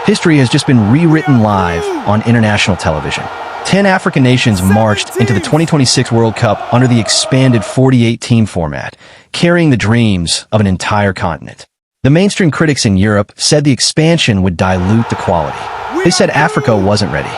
History has just been rewritten live on international television. 10 African nations marched into the 2026 World Cup under the expanded 48-team format, carrying the dreams of an entire continent. The mainstream critics in Europe said the expansion would dilute the quality. They said Africa wasn't ready.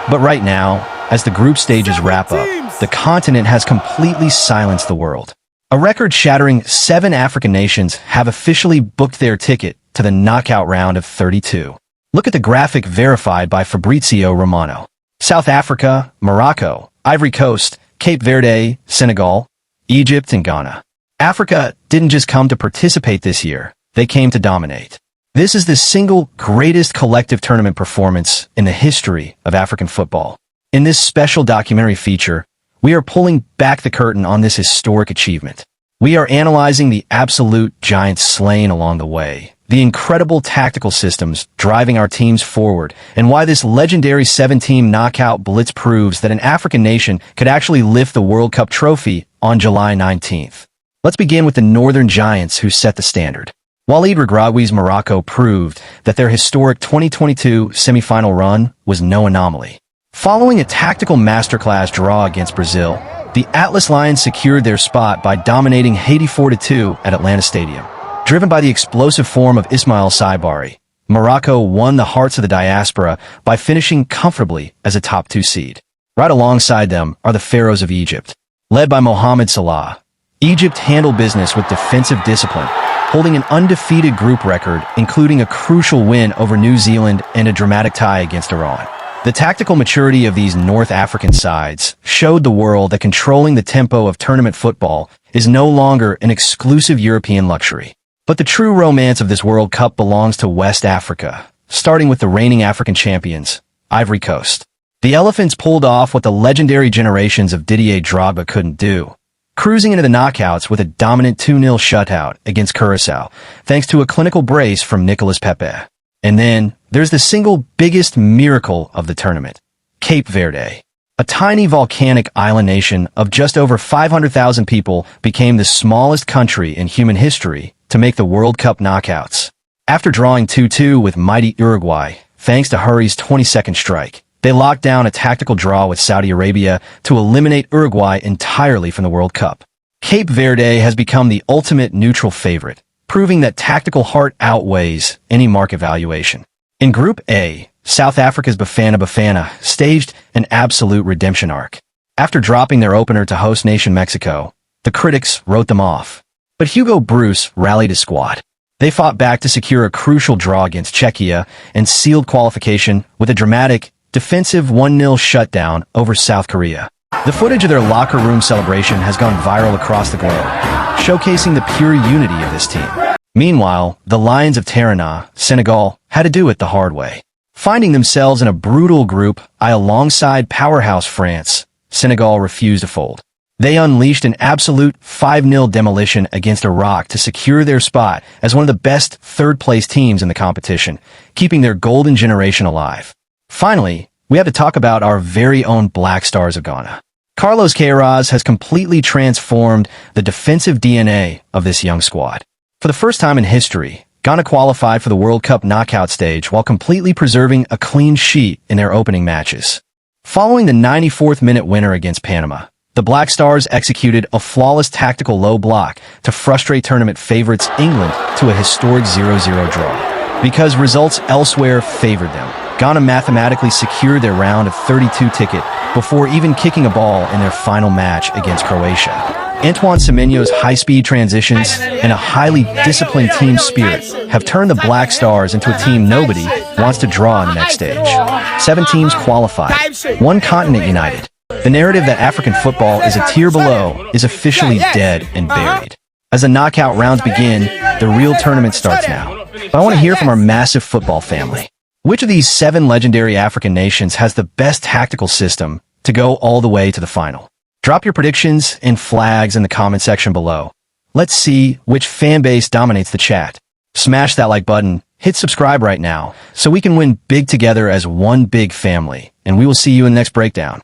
But right now, as the group stages wrap up, the continent has completely silenced the world. A record-shattering 7 African nations have officially booked their ticket to the knockout round of 32. Look at the graphic verified by Fabrizio Romano. South Africa, Morocco, Ivory Coast, Cape Verde, Senegal, Egypt, and Ghana. Africa didn't just come to participate this year, they came to dominate. This is the single greatest collective tournament performance in the history of African football. In this special documentary feature, we are pulling back the curtain on this historic achievement. We are analyzing the absolute giants slain along the way, the incredible tactical systems driving our teams forward, and why this legendary 7-team knockout blitz proves that an African nation could actually lift the World Cup trophy on July 19th. Let's begin with the Northern Giants who set the standard. Walid Regraoui's Morocco proved that their historic 2022 semi-final run was no anomaly. Following a tactical masterclass draw against Brazil, the Atlas Lions secured their spot by dominating Haiti 4-2 at Atlanta Stadium. Driven by the explosive form of Ismail Saibari, Morocco won the hearts of the diaspora by finishing comfortably as a top 2 seed. Right alongside them are the Pharaohs of Egypt. Led by Mohamed Salah, Egypt handled business with defensive discipline, holding an undefeated group record, including a crucial win over New Zealand and a dramatic tie against Iran. The tactical maturity of these North African sides showed the world that controlling the tempo of tournament football is no longer an exclusive European luxury. But the true romance of this World Cup belongs to West Africa, starting with the reigning African champions, Ivory Coast. The Elephants pulled off what the legendary generations of Didier Drogba couldn't do, cruising into the knockouts with a dominant 2-0 shutout against Curaçao, thanks to a clinical brace from Nicolas Pepe. And then, there's the single biggest miracle of the tournament, Cape Verde. A tiny volcanic island nation of just over 500,000 people became the smallest country in human history to make the World Cup knockouts. After drawing 2-2 with mighty Uruguay, thanks to Hurry's 22nd strike, they locked down a tactical draw with Saudi Arabia to eliminate Uruguay entirely from the World Cup. Cape Verde has become the ultimate neutral favorite, proving that tactical heart outweighs any market valuation. In Group A, South Africa's Bafana Bafana staged an absolute redemption arc. After dropping their opener to host nation Mexico, the critics wrote them off. But Hugo Bruce rallied his squad. They fought back to secure a crucial draw against Czechia and sealed qualification with a dramatic, defensive 1-0 shutdown over South Korea. The footage of their locker room celebration has gone viral across the globe, showcasing the pure unity of this team. Meanwhile, the Lions of Tirana, Senegal, had to do it the hard way. Finding themselves in a brutal group alongside powerhouse France, Senegal refused to fold. They unleashed an absolute 5-0 demolition against Iraq to secure their spot as one of the best third-place teams in the competition, keeping their golden generation alive. Finally, we have to talk about our very own Black Stars of Ghana. Carlos Queiroz has completely transformed the defensive DNA of this young squad. For the first time in history, Ghana qualified for the World Cup knockout stage while completely preserving a clean sheet in their opening matches. Following the 94th minute winner against Panama, the Black Stars executed a flawless tactical low block to frustrate tournament favorites England to a historic 0-0 draw. Because results elsewhere favored them, Ghana mathematically secured their round of 32 ticket before even kicking a ball in their final match against Croatia. Antoine Semenyo's high-speed transitions and a highly disciplined team spirit have turned the Black Stars into a team nobody wants to draw in the next stage. 7 teams qualified, 1 continent united. The narrative that African football is a tier below is officially dead and buried. As the knockout rounds begin, the real tournament starts now. But I want to hear from our massive football family. Which of these 7 legendary African nations has the best tactical system to go all the way to the final? Drop your predictions and flags in the comment section below. Let's see which fan base dominates the chat. Smash that like button, hit subscribe right now, so we can win big together as one big family, and we will see you in the next breakdown.